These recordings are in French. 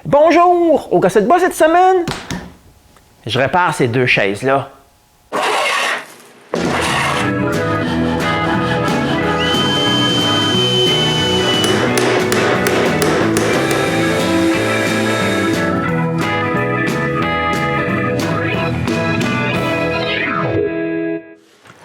Bonjour! Au Gossette Bas cette semaine, je répare ces deux chaises-là.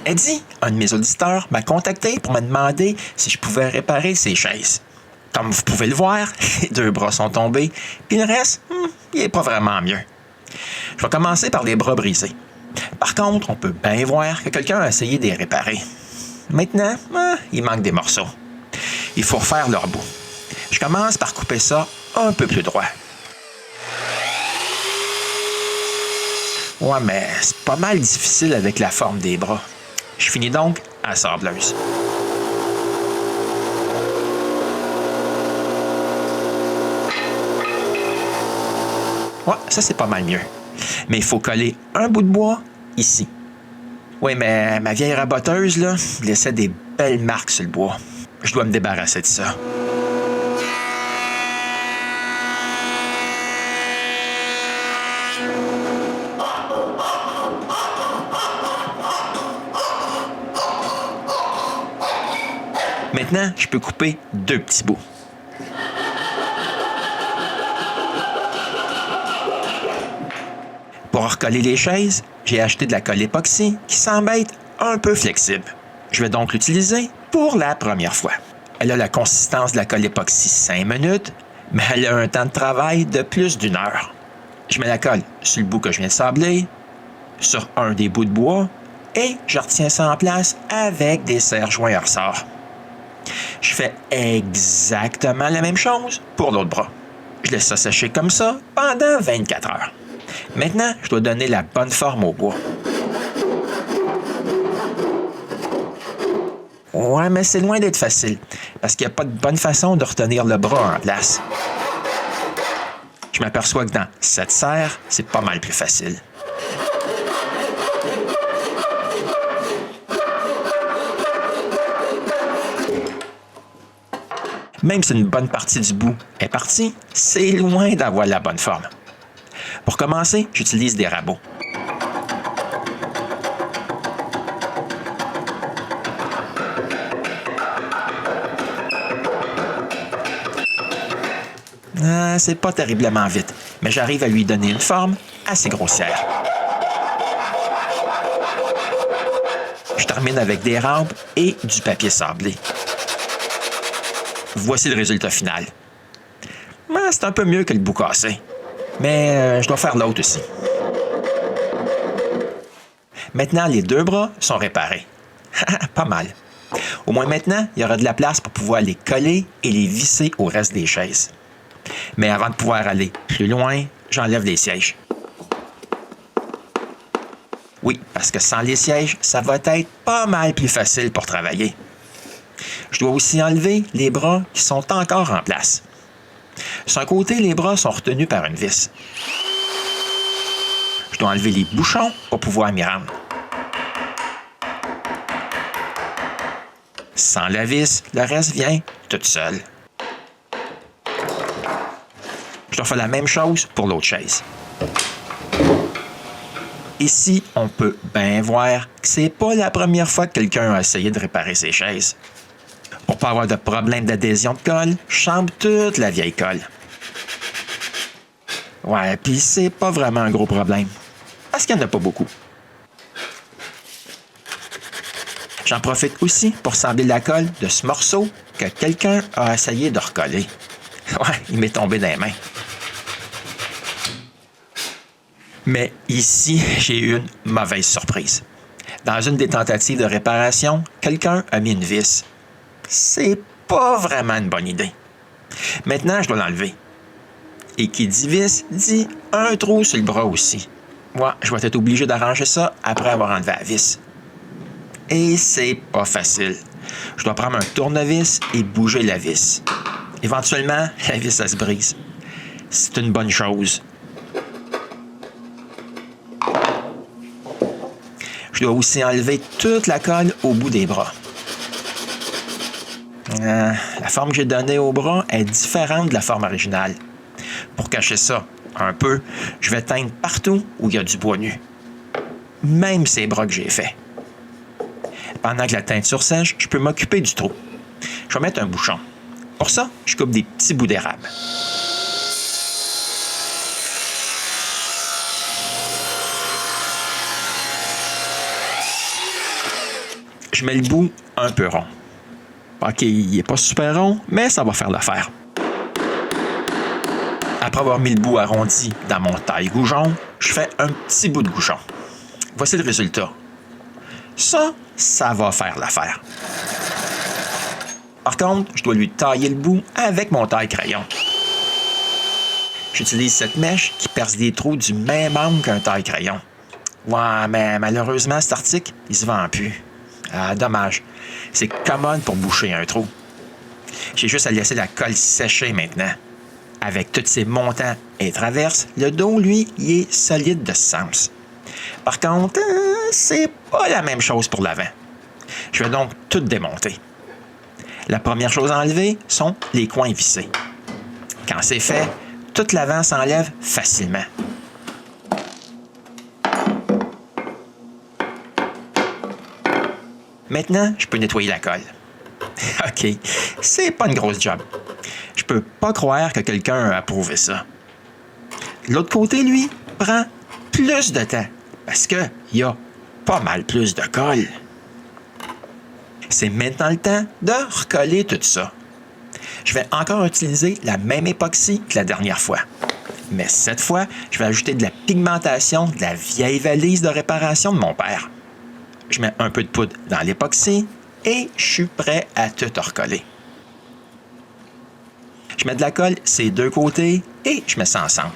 Eddie, un de mes auditeurs, m'a contacté pour me demander si je pouvais réparer ses chaises. Comme vous pouvez le voir, les deux bras sont tombés, puis le reste, il n'est pas vraiment mieux. Je vais commencer par les bras brisés. Par contre, on peut bien voir que quelqu'un a essayé de les réparer. Maintenant, il manque des morceaux. Il faut refaire leur bout. Je commence par couper ça un peu plus droit. Ouais, mais c'est pas mal difficile avec la forme des bras. Je finis donc à la sableuse. Ouais, ça c'est pas mal mieux. Mais il faut coller un bout de bois ici. Oui, mais ma vieille raboteuse, là, laissait des belles marques sur le bois. Je dois me débarrasser de ça. Maintenant, je peux couper deux petits bouts. Pour recoller les chaises, j'ai acheté de la colle époxy qui semble être un peu flexible. Je vais donc l'utiliser pour la première fois. Elle a la consistance de la colle époxy 5 minutes, mais elle a un temps de travail de plus d'1 heure. Je mets la colle sur le bout que je viens de sabler, sur un des bouts de bois, et je retiens ça en place avec des serre-joints à ressort. Je fais exactement la même chose pour l'autre bras. Je laisse ça sécher comme ça pendant 24 heures. Maintenant, je dois donner la bonne forme au bois. Ouais, mais c'est loin d'être facile, parce qu'il n'y a pas de bonne façon de retenir le bras en place. Je m'aperçois que dans cette serre, c'est pas mal plus facile. Même si une bonne partie du bout est partie, c'est loin d'avoir la bonne forme. Pour commencer, j'utilise des rabots. C'est pas terriblement vite, mais j'arrive à lui donner une forme assez grossière. Je termine avec des rampes et du papier sablé. Voici le résultat final. C'est un peu mieux que le bout cassé, mais je dois faire l'autre aussi. Maintenant, les deux bras sont réparés. Pas mal. Au moins maintenant, il y aura de la place pour pouvoir les coller et les visser au reste des chaises. Mais avant de pouvoir aller plus loin, j'enlève les sièges. Oui, parce que sans les sièges, ça va être pas mal plus facile pour travailler. Je dois aussi enlever les bras qui sont encore en place. Sur un côté, les bras sont retenus par une vis. Je dois enlever les bouchons pour pouvoir m'y rendre. Sans la vis, le reste vient tout seul. Je dois faire la même chose pour l'autre chaise. Ici, on peut bien voir que c'est pas la première fois que quelqu'un a essayé de réparer ses chaises. Pour pas avoir de problème d'adhésion de colle, je chambre toute la vieille colle. Ouais, puis c'est pas vraiment un gros problème. Parce qu'il n'y en a pas beaucoup. J'en profite aussi pour sabler la colle de ce morceau que quelqu'un a essayé de recoller. Ouais, il m'est tombé dans les mains. Mais ici, j'ai eu une mauvaise surprise. Dans une des tentatives de réparation, quelqu'un a mis une vis. C'est pas vraiment une bonne idée. Maintenant, je dois l'enlever. Et qui dit vis, dit un trou sur le bras aussi. Moi, je vais être obligé d'arranger ça après avoir enlevé la vis. Et c'est pas facile. Je dois prendre un tournevis et bouger la vis. Éventuellement, la vis, ça se brise. C'est une bonne chose. Je dois aussi enlever toute la colle au bout des bras. La forme que j'ai donnée au bras est différente de la forme originale. Pour cacher ça un peu, je vais teindre partout où il y a du bois nu. Même ces bras que j'ai faits. Pendant que la teinture sèche, je peux m'occuper du trou. Je vais mettre un bouchon. Pour ça, je coupe des petits bouts d'érable. Je mets le bout un peu rond. OK, il n'est pas super rond, mais ça va faire l'affaire. Après avoir mis le bout arrondi dans mon taille-goujon, je fais un petit bout de goujon. Voici le résultat. Ça va faire l'affaire. Par contre, je dois lui tailler le bout avec mon taille-crayon. J'utilise cette mèche qui perce des trous du même angle qu'un taille-crayon. Ouais, mais malheureusement, cet article, il se vend plus. Ah, dommage. C'est commode pour boucher un trou. J'ai juste à laisser la colle sécher maintenant. Avec tous ces montants et traverses, le dos, lui, il est solide de ce sens. Par contre, c'est pas la même chose pour l'avant. Je vais donc tout démonter. La première chose à enlever sont les coins vissés. Quand c'est fait, tout l'avant s'enlève facilement. Maintenant, je peux nettoyer la colle. OK, c'est pas une grosse job. Je peux pas croire que quelqu'un a approuvé ça. L'autre côté, lui, prend plus de temps parce qu'il y a pas mal plus de colle. C'est maintenant le temps de recoller tout ça. Je vais encore utiliser la même époxy que la dernière fois. Mais cette fois, je vais ajouter de la pigmentation de la vieille valise de réparation de mon père. Je mets un peu de poudre dans l'époxy et je suis prêt à tout recoller. Je mets de la colle ces deux côtés et je mets ça ensemble.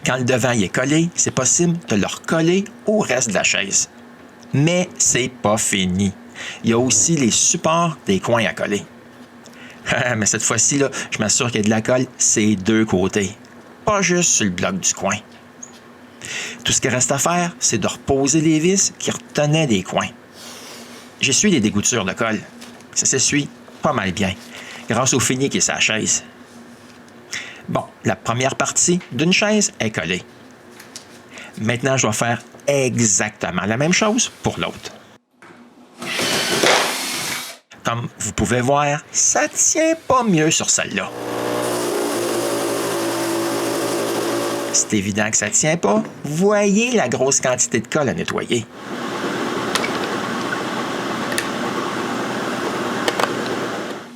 Quand le devant y est collé, c'est possible de le recoller au reste de la chaise. Mais c'est pas fini. Il y a aussi les supports des coins à coller. Mais cette fois-ci, là, je m'assure qu'il y a de la colle ces deux côtés, pas juste sur le bloc du coin. Tout ce qu'il reste à faire, c'est de reposer les vis qui retenaient des coins. J'essuie les dégoutures de colle. Ça s'essuie pas mal bien, grâce au fini qui est sur la chaise. Bon, la première partie d'une chaise est collée. Maintenant, je dois faire exactement la même chose pour l'autre. Comme vous pouvez voir, ça tient pas mieux sur celle-là. C'est évident que ça tient pas. Voyez la grosse quantité de colle à nettoyer.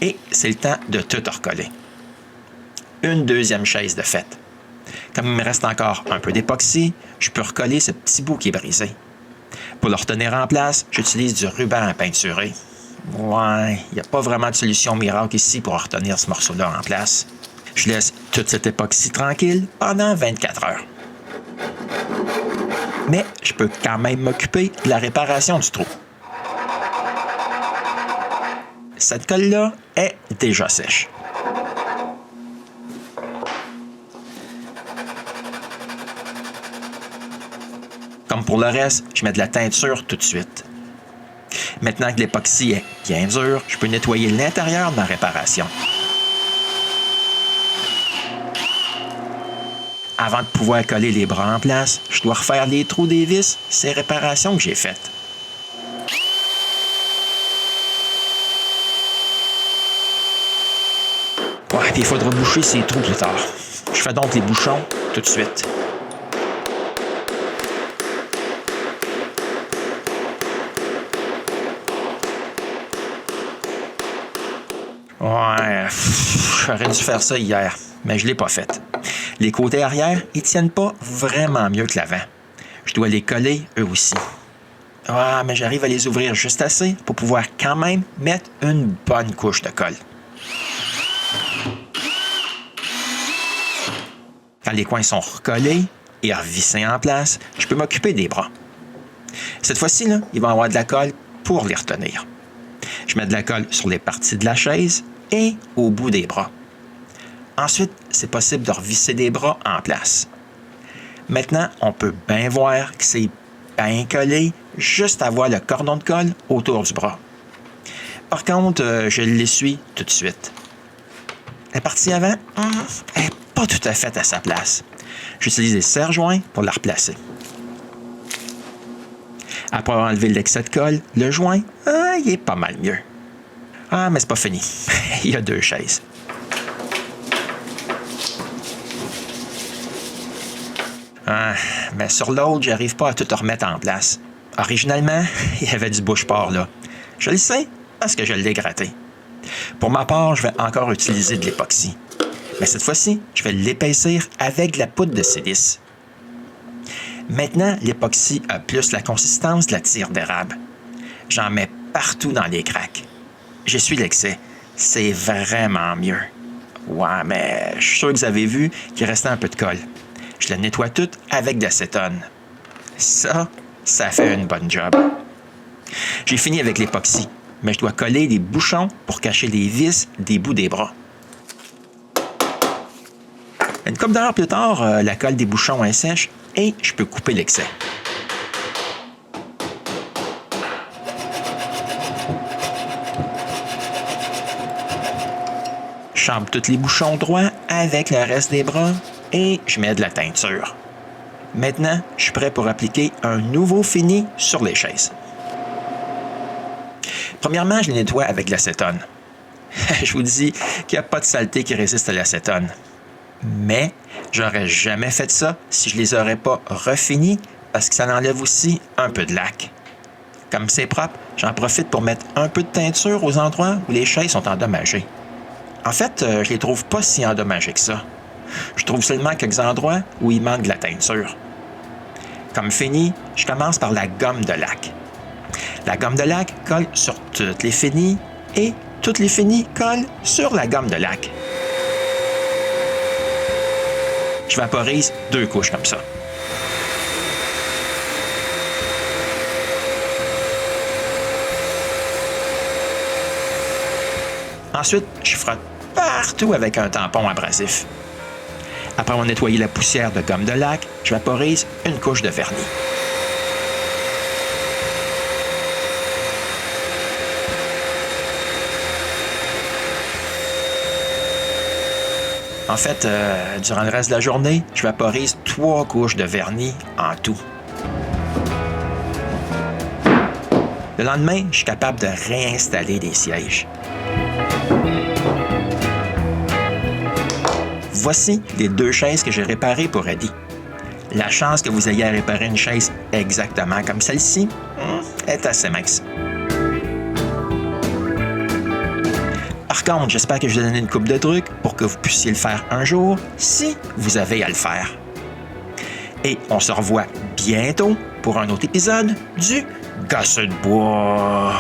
Et c'est le temps de tout recoller. Une deuxième chaise de fête. Comme il me reste encore un peu d'époxy, je peux recoller ce petit bout qui est brisé. Pour le retenir en place, j'utilise du ruban à peinturer. Ouais, il n'y a pas vraiment de solution miracle ici pour retenir ce morceau-là en place. Je laisse toute cette époxy tranquille pendant 24 heures. Mais je peux quand même m'occuper de la réparation du trou. Cette colle-là est déjà sèche. Comme pour le reste, je mets de la teinture tout de suite. Maintenant que l'époxy est bien dur, je peux nettoyer l'intérieur de ma réparation. Avant de pouvoir coller les bras en place, je dois refaire les trous des vis, ces réparations que j'ai faites. Ouais, puis il faudra boucher ces trous plus tard. Je fais donc les bouchons tout de suite. Ouais, j'aurais dû faire ça hier, mais je ne l'ai pas fait. Les côtés arrière, ils tiennent pas vraiment mieux que l'avant. Je dois les coller eux aussi. Ah, mais j'arrive à les ouvrir juste assez pour pouvoir quand même mettre une bonne couche de colle. Quand les coins sont recollés et revissés en place, je peux m'occuper des bras. Cette fois-ci, là, ils vont avoir de la colle pour les retenir. Je mets de la colle sur les parties de la chaise et au bout des bras. Ensuite, c'est possible de revisser des bras en place. Maintenant, on peut bien voir que c'est bien collé, juste à voir le cordon de colle autour du bras. Par contre, je l'essuie tout de suite. La partie avant, elle n'est pas tout à fait à sa place. J'utilise les serre-joints pour la replacer. Après avoir enlevé l'excès de colle, le joint, il est pas mal mieux. Ah, mais c'est pas fini. Il y a 2 chaises. Mais sur l'autre, j'arrive pas à tout remettre en place. Originalement, il y avait du bouche-port là. Je le sais parce que je l'ai gratté. Pour ma part, je vais encore utiliser de l'époxy. Mais cette fois-ci, je vais l'épaissir avec de la poudre de silice. Maintenant, l'époxy a plus la consistance de la tire d'érable. J'en mets partout dans les craques. J'essuie l'excès. C'est vraiment mieux. Ouais, mais je suis sûr que vous avez vu qu'il restait un peu de colle. Je la nettoie toute avec de l'acétone. Ça fait une bonne job. J'ai fini avec l'époxy, mais je dois coller les bouchons pour cacher les vis des bouts des bras. Une couple d'heures plus tard, la colle des bouchons est sèche et je peux couper l'excès. Je chambre tous les bouchons droits avec le reste des bras et je mets de la teinture. Maintenant, je suis prêt pour appliquer un nouveau fini sur les chaises. Premièrement, je les nettoie avec de l'acétone. Je vous dis qu'il n'y a pas de saleté qui résiste à l'acétone. Mais j'aurais jamais fait ça si je les aurais pas refinis parce que ça enlève aussi un peu de laque. Comme c'est propre, j'en profite pour mettre un peu de teinture aux endroits où les chaises sont endommagées. En fait, je les trouve pas si endommagées que ça. Je trouve seulement quelques endroits où il manque de la teinture. Comme fini, je commence par la gomme de laque. La gomme de laque colle sur toutes les finis et toutes les finis collent sur la gomme de laque. Je vaporise 2 couches comme ça. Ensuite, je frotte partout avec un tampon abrasif. Après avoir nettoyé la poussière de gomme de laque, je vaporise une couche de vernis. En fait, durant le reste de la journée, je vaporise 3 couches de vernis en tout. Le lendemain, je suis capable de réinstaller les sièges. Voici les 2 chaises que j'ai réparées pour Eddie. La chance que vous ayez à réparer une chaise exactement comme celle-ci est assez mince. Par contre, j'espère que je vous ai donné une couple de trucs pour que vous puissiez le faire un jour si vous avez à le faire. Et on se revoit bientôt pour un autre épisode du Gosseux de bois.